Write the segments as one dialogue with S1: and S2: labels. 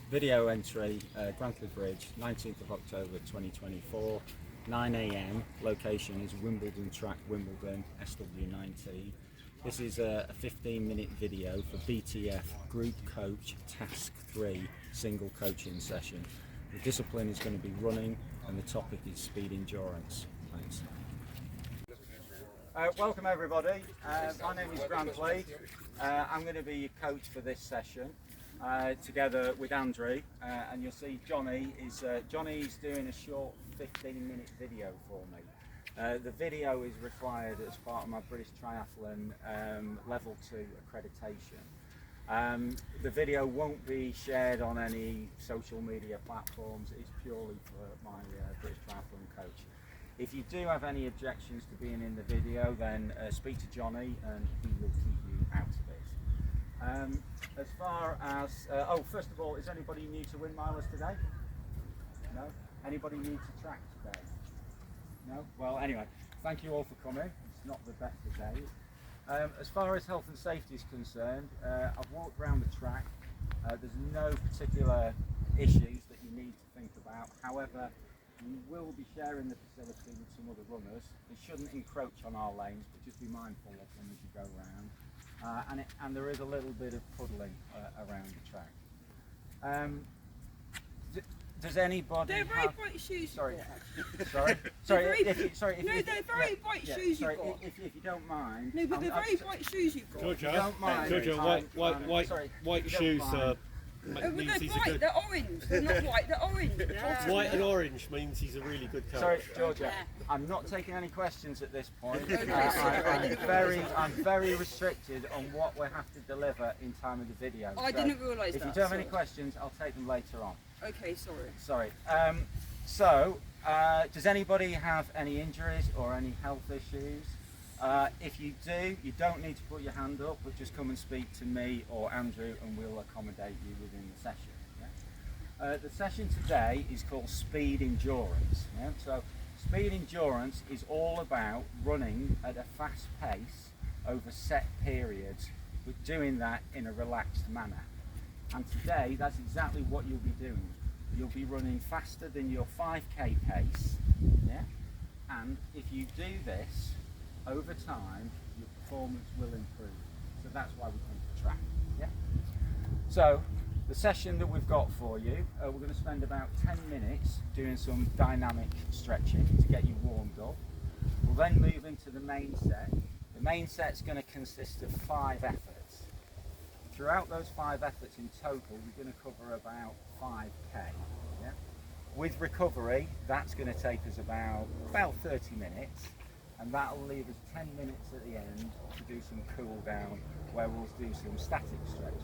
S1: Video entry, Grantley Bridge, 19th of October 2024, 9 AM. Location is Wimbledon track, Wimbledon, SW19. This is a 15-minute video for BTF Group Coach Task 3 single coaching session. The discipline is going to be running and the topic is speed endurance. Thanks. Welcome everybody. My name is Grantley. I'm going to be your coach for this session. Together with Andrew, and you'll see Johnny's doing a short 15-minute video for me. The video is required as part of my British Triathlon Level 2 accreditation. The video won't be shared on any social media platforms. It's purely for my British Triathlon coach. If you do have any objections to being in the video, then speak to Johnny and he will keep you out of it. As far as, first of all, is anybody new to windmilers today? No? Anybody new to track today? No? Well, anyway, thank you all for coming. It's not the best of days. As far as health and safety is concerned, I've walked around the track. There's no particular issues that you need to think about. However, you will be sharing the facility with some other runners. It shouldn't encroach on our lanes, but just be mindful of them as you go around. And there is a little bit of puddling around the track. Does anybody?
S2: They're very bright shoes.
S1: Sorry,
S2: sorry.
S1: Sorry.
S2: They're very bright shoes you've got.
S1: If you don't mind.
S2: No, but they're very bright shoes you've got.
S3: Georgia,
S1: don't mind.
S3: white shoes means he's a good.
S2: They're orange. They're not white. They're orange.
S3: Yeah. White and orange means he's a really good coach.
S1: Sorry, Georgia. I'm not taking any questions at this point. I'm very restricted on what we have to deliver in time of the video.
S2: I didn't realise that.
S1: If you don't have any questions, I'll take them later on.
S2: Okay, sorry.
S1: Sorry. Does anybody have any injuries or any health issues? If you do, you don't need to put your hand up, but just come and speak to me or Andrew and we'll accommodate you within the session. Yeah? The session today is called speed endurance. Yeah? So speed endurance is all about running at a fast pace over set periods, but doing that in a relaxed manner. And today, that's exactly what you'll be doing. You'll be running faster than your 5k pace, yeah? And if you do this, over time, your performance will improve. So that's why we come to track, yeah? So, the session that we've got for you, we're going to spend about 10 minutes doing some dynamic stretching to get you warmed up. We'll then move into the main set. The main set's going to consist of 5 efforts. Throughout those 5 efforts in total, we're going to cover about 5k. Yeah? With recovery, that's going to take us about 30 minutes, and that'll leave us 10 minutes at the end to do some cool down, where we'll do some static stretches.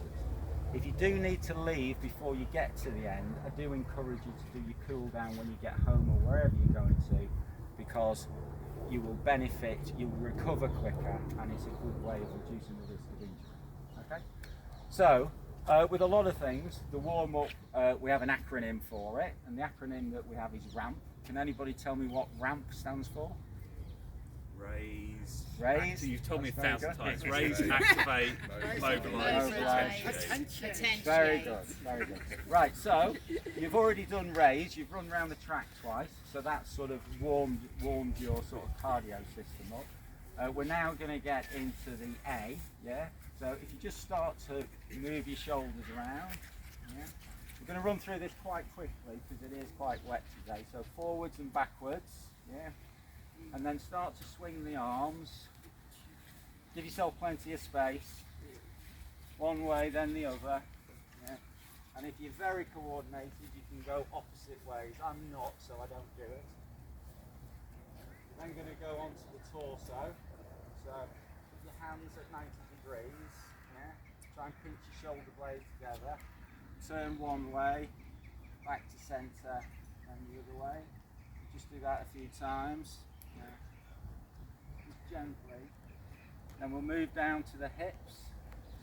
S1: If you do need to leave before you get to the end, I do encourage you to do your cool down when you get home or wherever you're going to, because you will benefit, you will recover quicker, and it's a good way of reducing the risk of injury. Okay? So, with a lot of things, the warm-up, we have an acronym for it, and the acronym that we have is RAMP. Can anybody tell me what RAMP stands for?
S4: Raise.
S1: You've
S4: told me 1,000 times. Raise, activate, mobilise, attention.
S1: Very good, very good. Right, so you've already done raise, you've run around the track twice, so that's sort of warmed your sort of cardio system up. We're now going to get into the A, yeah? So if you just start to move your shoulders around, yeah? We're going to run through this quite quickly because it is quite wet today. So forwards and backwards, yeah? And then start to swing the arms. Give yourself plenty of space. One way, then the other. Yeah? And if you're very coordinated, you can go opposite ways. I'm not, so I don't do it. Then going to go onto the torso. So put your hands at 90 degrees. Yeah? Try and pinch your shoulder blades together. Turn one way, back to centre, and the other way. Just do that a few times. Yeah. Just gently. Then we'll move down to the hips.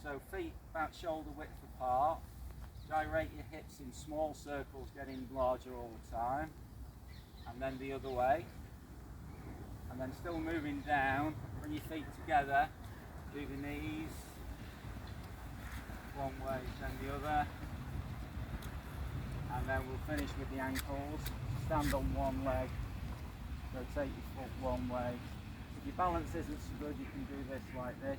S1: So feet about shoulder width apart. Gyrate your hips in small circles, getting larger all the time. And then the other way. And then still moving down, bring your feet together, do the knees. One way, then the other. then we'll finish with the ankles. Stand on one leg, rotate your foot one way. If your balance isn't so good, you can do this like this,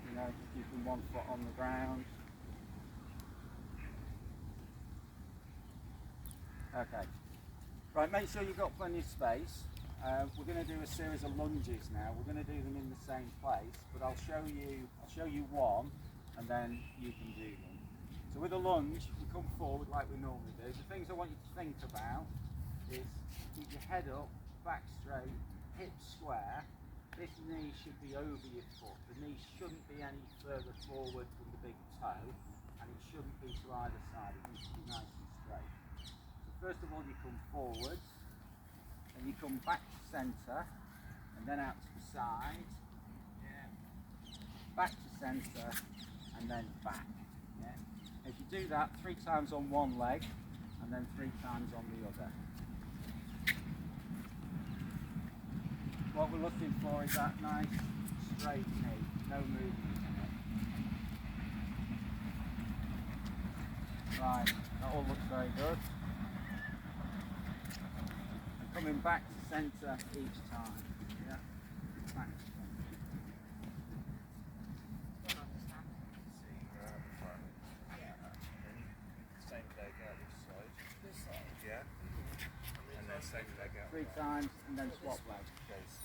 S1: you know, keeping one foot on the ground. Okay, right, make sure you've got plenty of space. We're going to do a series of lunges now. We're going to do them in the same place, but I'll show you one, and then you can do them. So with a lunge, we come forward like we normally do. The things I want you to think about is keep your head up, back straight, hips square. This knee should be over your foot. The knee shouldn't be any further forward than the big toe, and it shouldn't be to either side. It needs to be nice and straight. So first of all, you come forwards, and you come back to centre, and then out to the side. Yeah. Back to centre, and then back. Yeah. If you do that 3 times on one leg, and then 3 times on the other. What we're looking for is that nice straight knee, no movement in it. Right, that all looks very good. And coming back to centre each time. Yeah, back to centre.
S4: Same leg out this side. Yeah. And then same leg out.
S1: 3 times and then swap legs.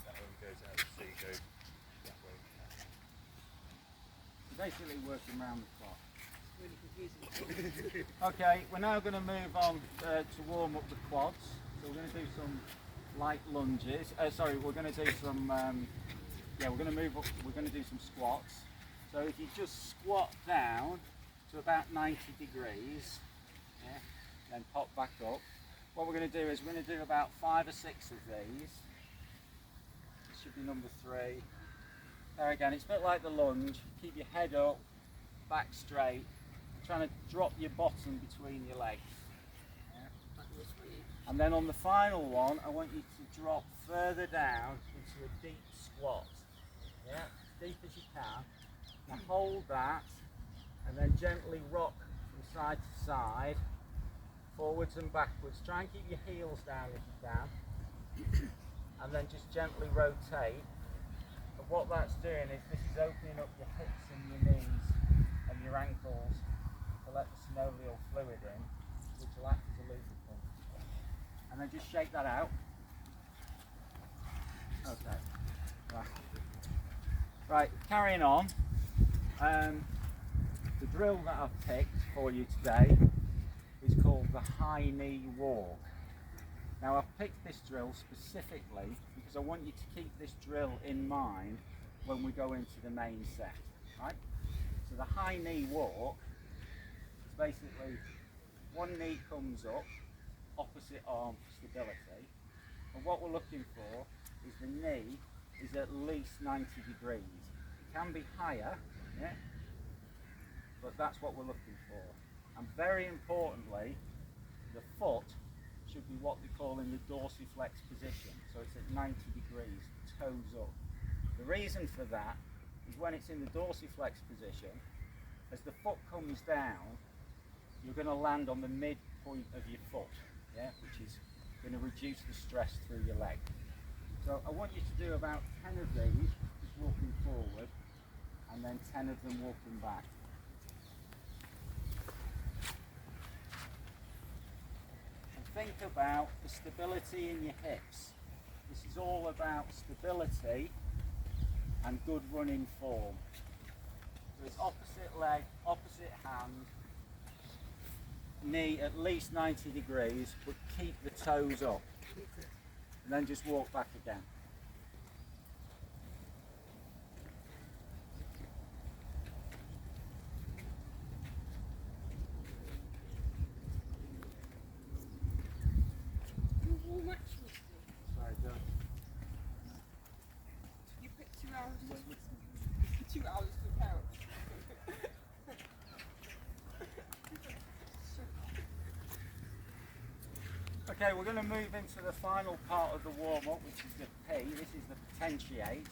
S4: That one goes out, so you go that way.
S1: Basically working around the clock.
S2: Really confusing.
S1: Okay, we're now going to move on to warm up the quads. So we're going to do some light lunges. Sorry, we're going to do some. We're going to move up. We're going to do some squats. So if you just squat down to about 90 degrees, yeah, then pop back up. What we're going to do is we're going to do about 5 or 6 of these. This should be number 3. There again, it's a bit like the lunge. Keep your head up, back straight. Trying to drop your bottom between your legs. Yeah. And then on the final one, I want you to drop further down into a deep squat. Yeah, as deep as you can. Now hold that, and then gently rock from side to side, forwards and backwards. Try and keep your heels down if you can. And then just gently rotate. But what that's doing is this is opening up your hips and your knees and your ankles to let the synovial fluid in, which will act as a lubricant. And then just shake that out. Okay. Right, carrying on. The drill that I've picked for you today is called the high knee walk. Now I've picked this drill specifically because I want you to keep this drill in mind when we go into the main set, right? So the high knee walk is basically one knee comes up, opposite arm for stability, and what we're looking for is the knee is at least 90 degrees. It can be higher, yeah, but that's what we're looking for. And very importantly, the foot should be what we call in the dorsiflex position. So it's at 90 degrees, toes up. The reason for that is when it's in the dorsiflex position, as the foot comes down, you're going to land on the midpoint of your foot, yeah, which is going to reduce the stress through your leg. So I want you to do about 10 of these, just walking forward, and then 10 of them walking back. Think about the stability in your hips. This is all about stability and good running form. So it's opposite leg, opposite hand, knee at least 90 degrees, but keep the toes up. And then just walk back again.
S2: You picked 2 hours. 2 hours to prepare it.
S1: Okay, we're going to move into the final part of the warm-up, which is the P. This is the potentiate.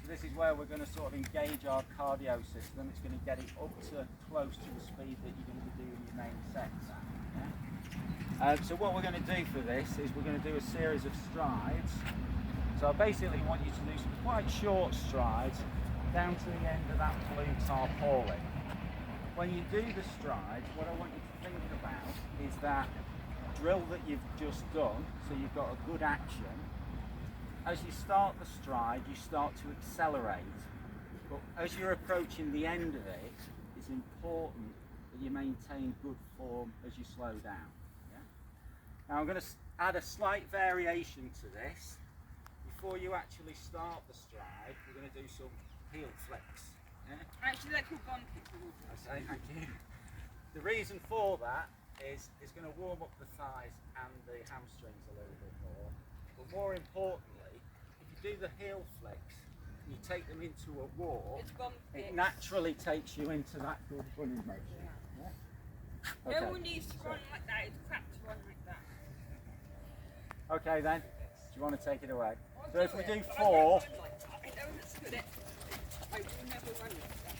S1: So this is where we're going to sort of engage our cardio system. It's going to get it up to close to the speed that you're going to be doing your main sets at. Yeah? So what we're going to do for this is we're going to do a series of strides. So I basically want you to do some quite short strides down to the end of that blue tarpaulin. When you do the strides, what I want you to think about is that drill that you've just done, so you've got a good action. As you start the stride, you start to accelerate, but as you're approaching the end of it, it's important that you maintain good form as you slow down. Yeah? Now I'm going to add a slight variation to this. Before you actually start the stride, we're going to do some heel flicks. Yeah?
S2: Actually, they're called bond kicks.
S1: I say thank you. The reason for that is it's going to warm up the thighs and the hamstrings a little bit more. But more importantly, if you do the heel flicks, you take them into a walk,
S2: It's bond
S1: it
S2: kicks.
S1: naturally takes you into that good running motion. Yeah?
S2: No
S1: Okay.
S2: one needs to run like that. It's crap to run like that.
S1: Okay then, do you want to take it away?
S2: I'll
S1: So if we
S2: it,
S1: do
S2: but
S1: 4,
S2: I won't run like that. I know it's good at I will never run like that.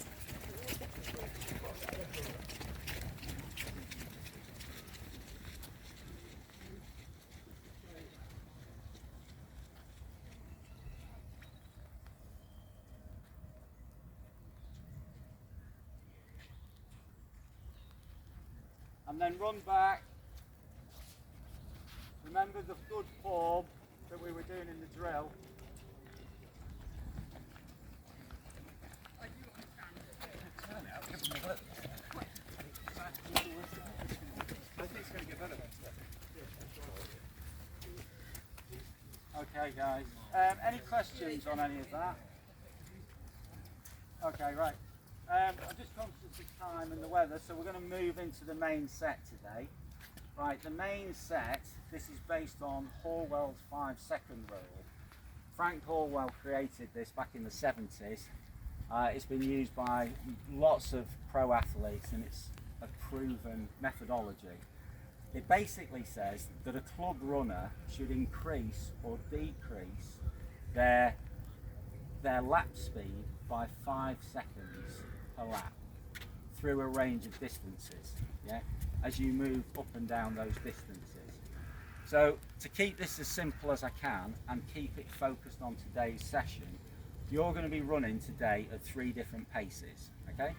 S1: and then run back. Remember the good form that we were doing in the drill.
S2: I do understand.
S4: I think it's going to get better.
S1: Okay guys, any questions on any of that? Okay, right. I'm just conscious of time and the weather, so we're going to move into the main set today. Right, the main set, this is based on Horwell's 5-second rule. Frank Horwell created this back in the 70s. It's been used by lots of pro athletes and it's a proven methodology. It basically says that a club runner should increase or decrease their lap speed by 5 seconds per lap through a range of distances, yeah, as you move up and down those distances. So to keep this as simple as I can and keep it focused on today's session, you're going to be running today at 3 different paces, okay?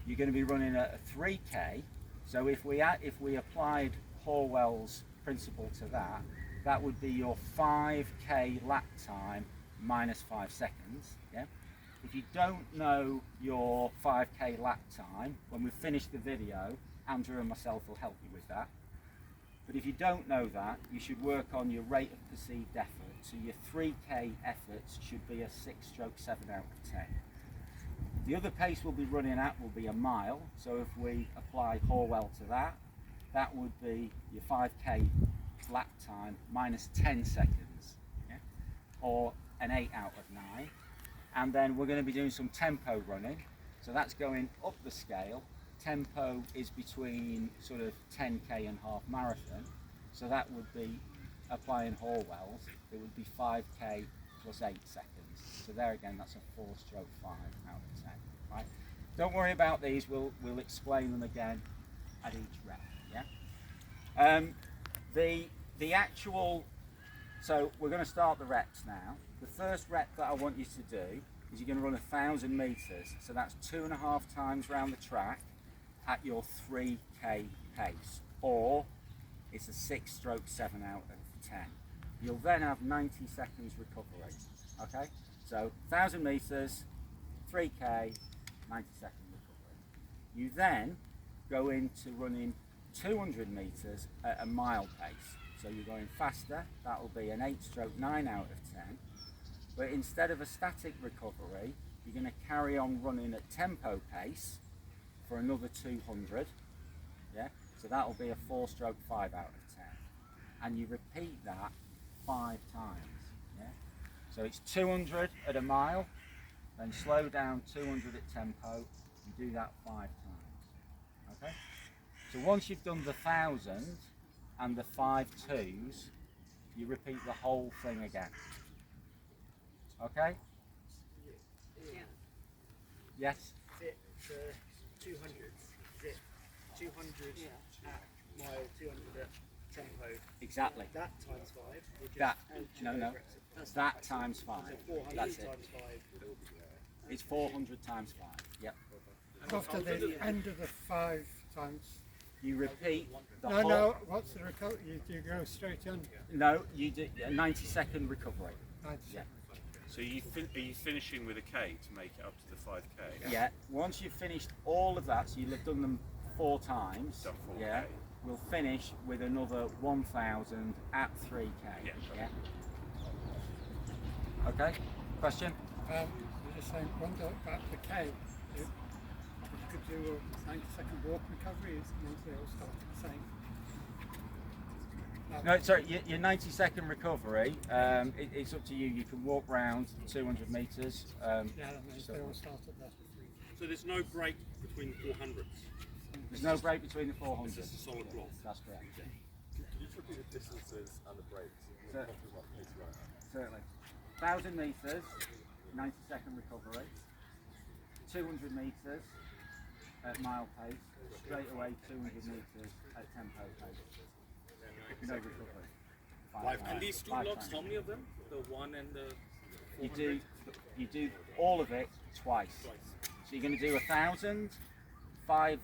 S1: You're going to be running at a 3K, so if we applied Horwell's principle to that, that would be your 5K lap time minus 5 seconds, yeah? If you don't know your 5K lap time, when we finish the video, Andrew and myself will help you with that. But if you don't know that, you should work on your rate of perceived effort. So your 3K efforts should be a 6/7 out of 10. The other pace we'll be running at will be a mile. So if we apply Horwell to that, that would be your 5K lap time minus 10 seconds, yeah? Or an 8 out of 9. And then we're going to be doing some tempo running. So that's going up the scale. Tempo is between sort of 10K and half marathon. So that would be applying Horwell's. It would be 5K plus 8 seconds. So there again, that's a 4/5 out of 10. Right? Don't worry about these. We'll explain them again at each rep. Yeah. The actual. So we're going to start the reps now. The first rep that I want you to do is you're going to run 1,000 meters. So that's 2.5 times round the track at your 3K pace, or it's a 6/7 out of 10. You'll then have 90 seconds recovery. Okay, so 1,000 meters, 3K, 90 second recovery. You then go into running 200 meters at a mile pace. So you're going faster. That will be an 8/9 out of 10. But instead of a static recovery, you're going to carry on running at tempo pace for another 200, yeah? So that'll be a 4/5 out of 10. And you repeat that 5 times, yeah? So it's 200 at a mile, then slow down 200 at tempo, and do that 5 times, okay? So once you've done the 1,000 and the 5 twos, you repeat the whole thing again, okay?
S2: Yeah.
S1: Yes?
S5: Zip to 200, zip 200 at mile, 200 at tempo.
S1: Exactly.
S3: That times 5. Which
S1: That,
S3: is
S1: no. That times 5.
S3: So 400
S1: That's it.
S3: times 5.
S1: It's 400 times 5. Yep.
S5: After the end of the 5 times.
S1: You repeat the
S5: No,
S1: whole.
S5: no, what's the recovery? You go straight on.
S1: No, you do a 90-second recovery.
S5: 90
S1: Yeah.
S4: So are you finishing with a K to make it up to the 5K?
S1: Yeah. Once you've finished all of that, so you'll have done them 4 times.
S4: Done 4K.
S1: Yeah. We'll finish with another 1,000 at 3K.
S4: Yeah, sure.
S1: Yeah. Okay. Question?
S5: You're just saying, wonder about the K. You could do a 90-second walk recovery, it means they all start the same.
S1: No, sorry. Your 90-second recovery. It's up to you. You can walk round 200 meters.
S5: Yeah, that means they all start at that.
S3: So there's no break between 400s.
S1: There's no break between the 400.
S3: It's just a solid block.
S1: That's correct.
S6: Can you just repeat the distances and the breaks?
S1: Certainly. 1,000 meters, 90-second recovery. 200 meters at mile pace. Straight away 200 meters at tempo pace. No recovery.
S3: And these two blocks, how many of them? The 1 and the 400?
S1: You do all of it twice. So you're going to do 1,000, 5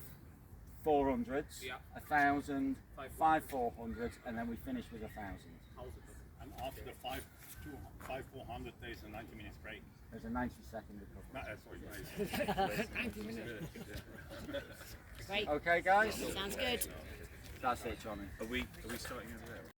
S1: 400s,
S3: Yeah.
S1: 1,000, 5 400s, and then we finish with 1,000.
S7: And after the 5 400 there's a 90 minutes break.
S1: There's a 90-second recovery.
S7: Sorry,
S5: 90 minutes.
S8: Great.
S1: Okay, guys.
S8: Sounds good.
S1: That's it, Johnny.
S4: Are we starting over there?